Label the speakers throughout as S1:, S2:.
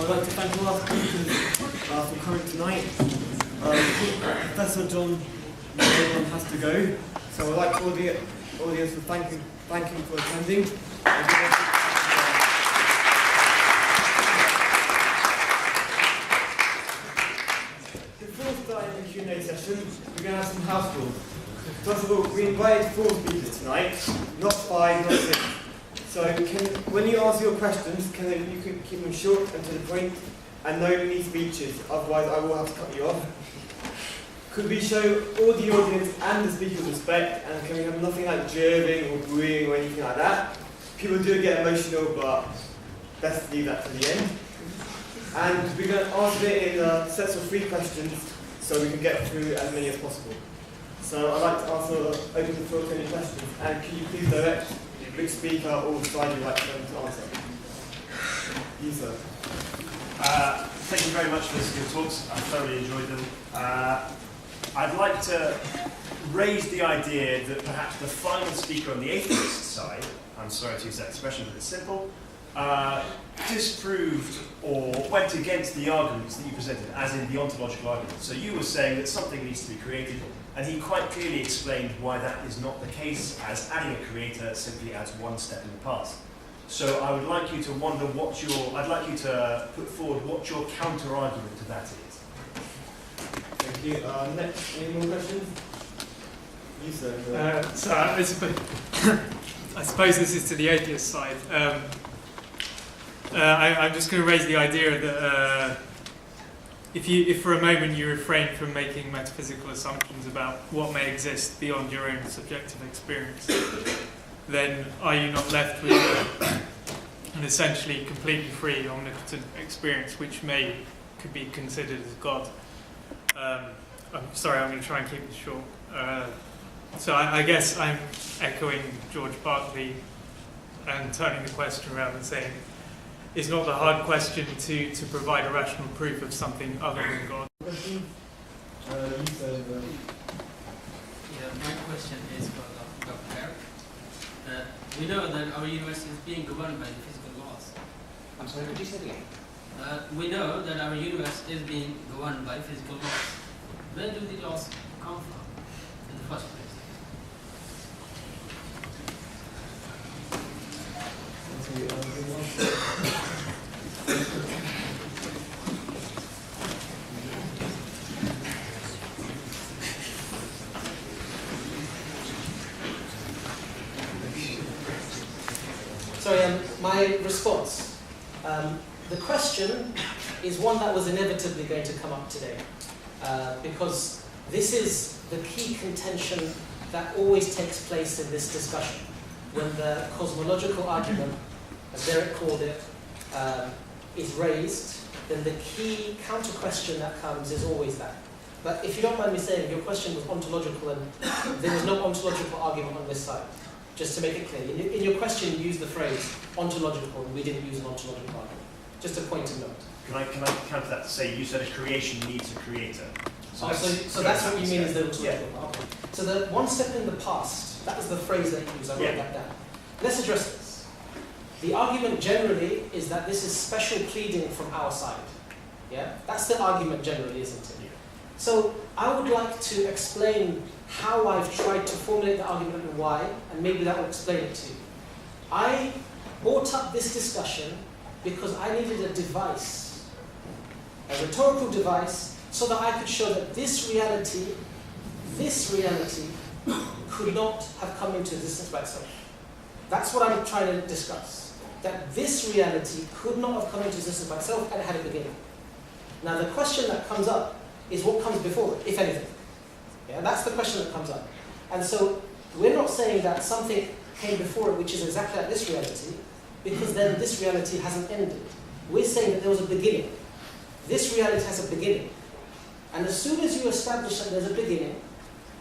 S1: would like to thank all our speakers for coming tonight. Professor John Marenbon has to go, so I'd like all the audience to thank him for attending. Before starting the Q&A session, we're going to have some house rules. First of all, we invited 4 speakers tonight, not 5, not 6. So when you ask your questions, you can keep them short and to the point, and no mini speeches, otherwise I will have to cut you off. Could we show all the audience and the speakers respect, and can we have nothing like jerving or booing or anything like that? People do get emotional, but best to leave that to the end. And we're going to answer it in sets of 3 questions, so we can get through as many as possible. So I'd like to open the floor to any questions, and can you please direct which speaker or slide you'd like them to answer? You, sir.
S2: Thank you very much for those good talks. I thoroughly enjoyed them. I'd like to raise the idea that perhaps the final speaker on the atheist side, I'm sorry to use that expression, but it's simple, disproved or went against the arguments that you presented, as in the ontological argument. So you were saying that something needs to be created, and he quite clearly explained why that is not the case, as adding a creator simply adds one step in the past. So I would like you to wonder I'd like you to put forward what your counter-argument to that is.
S1: Thank you. Next, any more questions? You, sir.
S3: So I suppose this is to the atheist side. I'm just going to raise the idea that if for a moment you refrain from making metaphysical assumptions about what may exist beyond your own subjective experience, then are you not left with an essentially completely free, omnipotent experience which could be considered as God? I'm sorry, I'm going to try and keep this short. So I guess I'm echoing George Berkeley and turning the question around and saying, it's not the hard question to provide a rational proof of something other than God.
S4: Yeah, my question is for Dr. Eric. We know that our universe is being governed by the physical laws.
S5: I'm sorry, could you say it again?
S4: We know that our universe is being governed by physical laws. Where do the laws come from in the first place?
S5: Sorry, my response. The question is one that was inevitably going to come up today, because this is the key contention that always takes place in this discussion. When the cosmological argument, as Derek called it, is raised, then the key counter-question that comes is always that. But if you don't mind me saying, your question was ontological, and there was no ontological argument on this side. Just to make it clear, in your question you used the phrase ontological, and we didn't use an ontological argument. Just a point of note.
S2: Can I counter that to say you said a creation needs a creator?
S5: So that's what you mean is the ontological argument. So the one step in the past, that was the phrase that you used, I wrote that down. Let's address this. The argument generally is that this is special pleading from our side. Yeah? That's the argument generally, isn't it?
S2: Yeah.
S5: So I would like to explain how I've tried to formulate the argument and why, and maybe that will explain it to you. I brought up this discussion because I needed a device, a rhetorical device, so that I could show that this reality could not have come into existence by itself. That's what I'm trying to discuss. That this reality could not have come into existence by itself and it had a beginning. Now the question that comes up is what comes before it, if anything. Yeah, that's the question that comes up. And so we're not saying that something came before it which is exactly like this reality, because then this reality hasn't ended. We're saying that there was a beginning. This reality has a beginning. And as soon as you establish that there's a beginning,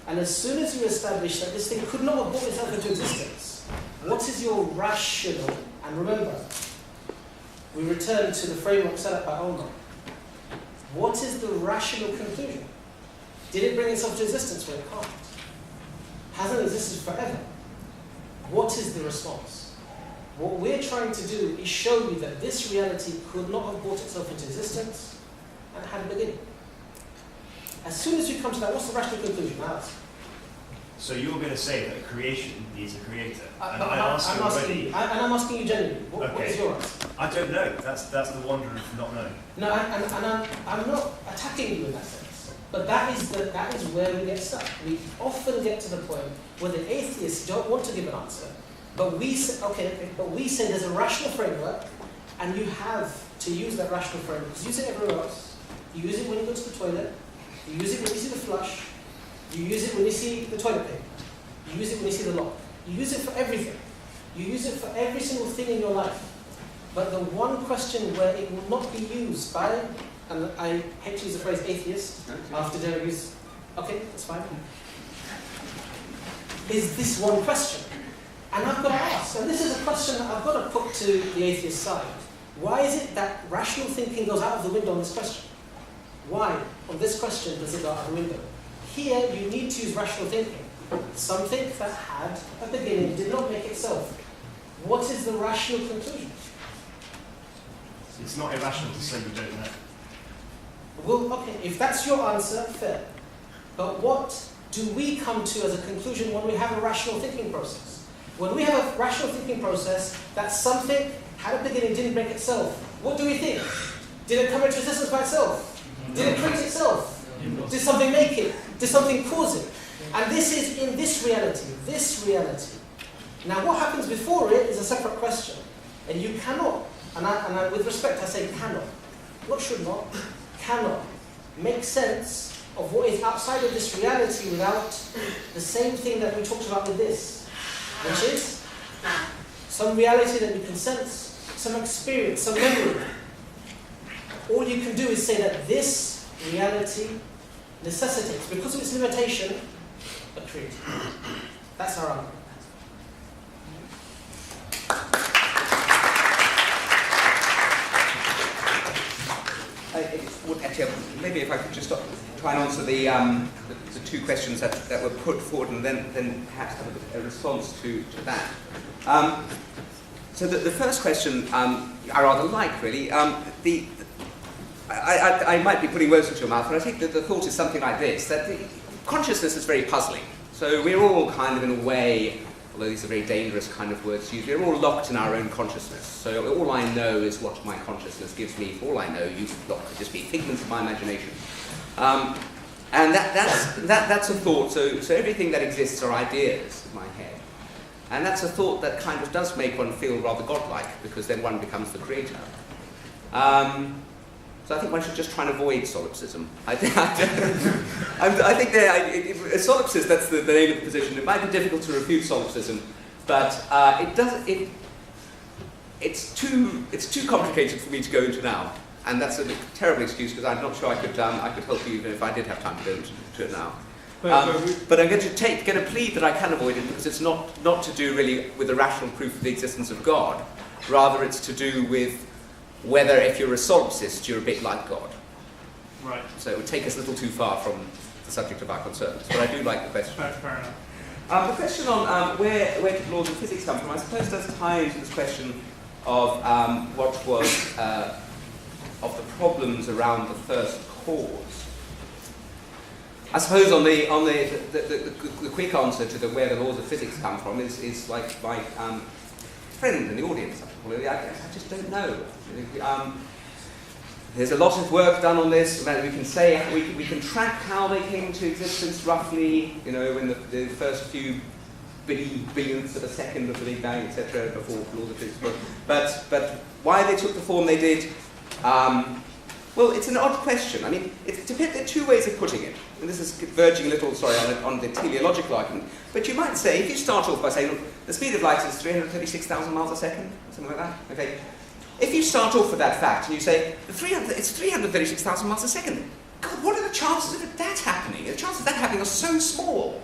S5: and as soon as you establish that this thing could not have brought itself into existence, what is your rational? And remember, we return to the framework set up by Omar. What is the rational conclusion? Did it bring itself to existence? Well, it can't. Hasn't existed forever. What is the response? What we're trying to do is show you that this reality could not have brought itself into existence and had a beginning. As soon as you come to that, what's the rational conclusion?
S2: So you're going to say that a creation needs a creator? And
S5: I'm asking you genuinely. What
S2: Okay.
S5: is your answer?
S2: I don't know. That's the wonder of not knowing.
S5: No, I'm not attacking you in that sense. But that is where we get stuck. We often get to the point where the atheists don't want to give an answer, but we say, but we say there's a rational framework, and you have to use that rational framework. Because you use it everywhere else. You use it when you go to the toilet. You use it when you see the flush. You use it when you see the toilet paper. You use it when you see the lock. You use it for everything. You use it for every single thing in your life. But the one question where it will not be used by, and I hate to use the phrase atheist, after Derek is, okay, that's fine, is this one question. And I've got to ask, and this is a question that I've got to put to the atheist side. Why is it that rational thinking goes out of the window on this question? Why, on this question, does it go out of the window? Here, you need to use rational thinking. Something that had a beginning did not make itself. What is the rational conclusion?
S2: It's not irrational to say you don't know.
S5: Well, okay, if that's your answer, fair. But what do we come to as a conclusion when we have a rational thinking process? When we have a rational thinking process that something had a beginning, didn't break itself, what do we think? Did it come into existence by itself? Did it create itself? Did something make it? Did something cause it? And this is in this reality. Now what happens before it is a separate question. And you cannot, and I, with respect I say cannot, not should not, cannot make sense of what is outside of this reality without the same thing that we talked about with this, which is some reality that you can sense, some experience, some memory. All you can do is say that this reality necessitates, because of its limitation, a creator. That's our argument.
S6: Maybe if I could just try and answer the two questions that were put forward, and then perhaps have a response to that. So the first question I rather like, really. I might be putting words into your mouth, but I think that the thought is something like this, that consciousness is very puzzling. So we're all kind of, in a way, although these are very dangerous kind of words to use, we're all locked in our own consciousness. So all I know is what my consciousness gives me. For all I know, you could just be figments of my imagination. And that's a thought. So everything that exists are ideas in my head. And that's a thought that kind of does make one feel rather godlike, because then one becomes the creator. So I think one should just try and avoid solipsism. I think solipsist, that's the name of the position. It might be difficult to refute solipsism, but it's too complicated for me to go into now. And that's a terrible excuse, because I'm not sure I could help you even if I did have time to go into it now. But I'm going to get a plea that I can avoid it, because it's not to do really with the rational proof of the existence of God. Rather, it's to do with whether, if you're a solipsist, you're a bit like God.
S3: Right.
S6: So it would take us a little too far from the subject of our concerns. But I do like the question.
S3: Fair enough.
S6: The question on where did laws of physics come from, I suppose does tie into this question of what was of the problems around the first cause. I suppose on the quick answer to where the laws of physics come from is like my friend in the audience. I just don't know. There's a lot of work done on this. We can say we can track how they came into existence roughly. You know, in the first few billionths of a second of the Big Bang, etc. Before laws of physics. But why they took the form they did. Well, it's an odd question. I mean, there are two ways of putting it. And this is verging a little, on the teleological argument. But you might say, if you start off by saying, look, the speed of light is 336,000 miles a second, something like that. Okay. If you start off with that fact and you say, it's 336,000 miles a second, God, what are the chances of that happening? The chances of that happening are so small.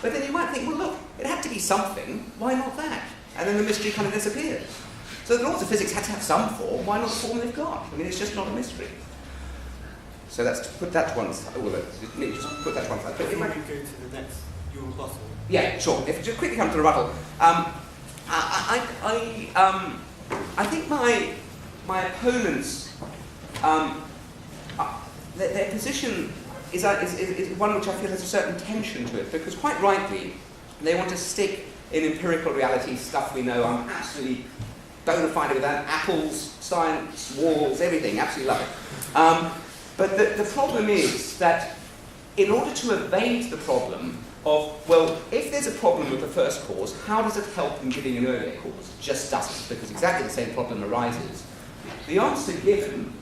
S6: But then you might think, well, look, it had to be something. Why not that? And then the mystery kind of disappears. So the laws of physics had to have some form. Why not the form they've got? I mean, it's just not a mystery. So that's to put that to one side. Just put that to one side.
S1: Before you go to the next, your rebuttal.
S6: Yeah, sure. If you just quickly come to the rebuttal. I think my opponents, their position is one which I feel has a certain tension to it, because quite rightly they want to stick in empirical reality stuff we know. I'm absolutely bona fide with that. Apples, science, walls, everything, absolutely love it. But the problem is that in order to evade the problem of, well, if there's a problem with the first cause, how does it help in giving an earlier cause? It just doesn't, because exactly the same problem arises. The answer given,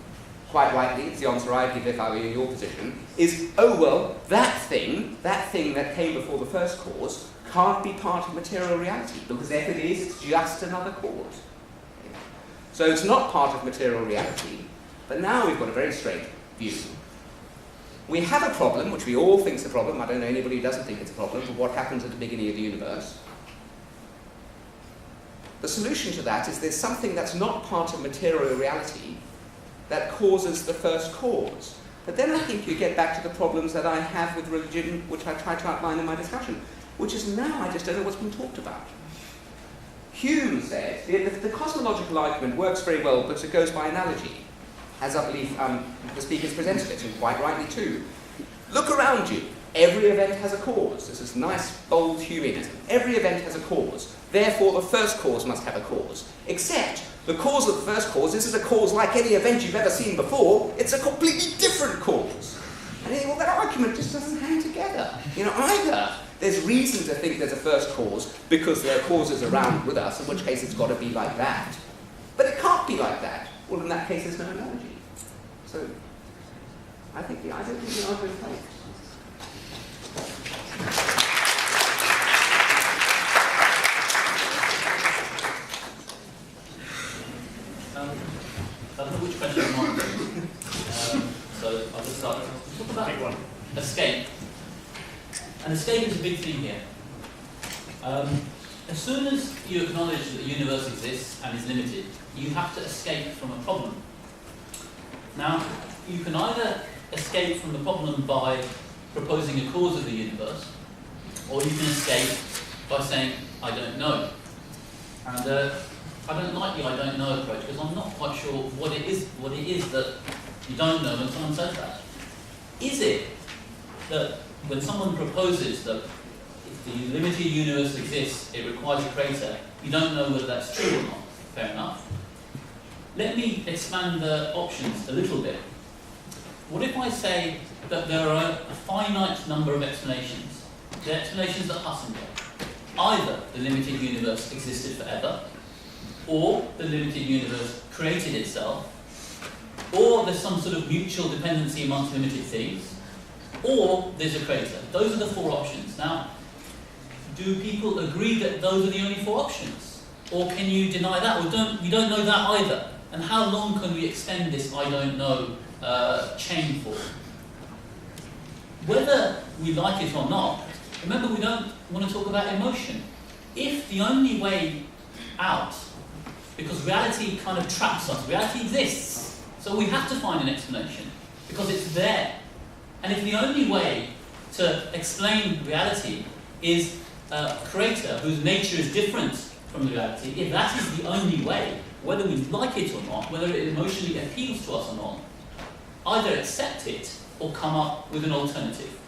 S6: quite rightly, it's the answer I'd give if I were in your position, is, oh well, that thing that came before the first cause can't be part of material reality, because if it is, it's just another cause. So it's not part of material reality, but now we've got a very straight view. We have a problem, which we all think is a problem. I don't know anybody who doesn't think it's a problem, but what happens at the beginning of the universe? The solution to that is there's something that's not part of material reality that causes the first cause. But then I think you get back to the problems that I have with religion, which I tried to outline in my discussion, which is now I just don't know what's been talked about. Hume said, the cosmological argument works very well, but it goes by analogy, as I believe the speakers presented it, and quite rightly too. Look around you. Every event has a cause. This is nice, bold Humeism. Every event has a cause. Therefore, the first cause must have a cause. Except, the cause of the first cause isn't a cause like any event you've ever seen before. It's a completely different cause. And you think, well, that argument just doesn't hang together. Either there's reason to think there's a first cause because there are causes around with us, in which case it's got to be like that. But it can't be like that. Well, in that case, there's no analogy. So, I don't think the argument plays.
S7: I don't know which question I'm on. So I'll just start. Talk about escape. And escape is a big theme here. As soon as you acknowledge that the universe exists and is limited, you have to escape from a problem. Now, you can either escape from the problem by proposing a cause of the universe, or you can escape by saying, I don't know. And I don't like the I don't know approach, because I'm not quite sure what it is that you don't know when someone says that. Is it that when someone proposes that if the limited universe exists, it requires a creator, you don't know whether that's true or not? Fair enough. Let me expand the options a little bit. What if I say that there are a finite number of explanations? The explanations that Hasan gave. Either the limited universe existed forever, or the limited universe created itself, or there's some sort of mutual dependency amongst limited things, or there's a creator. Those are the four options. Now, do people agree that those are the only four options? Or can you deny that? Or you don't know that either? And how long can we extend this I don't know chain for? Whether we like it or not, remember we don't want to talk about emotion. If the only way out, because reality kind of traps us, reality exists, so we have to find an explanation, because it's there. And if the only way to explain reality is a creator whose nature is different from the reality, if that is the only way, whether we like it or not, whether it emotionally appeals to us or not, either accept it or come up with an alternative.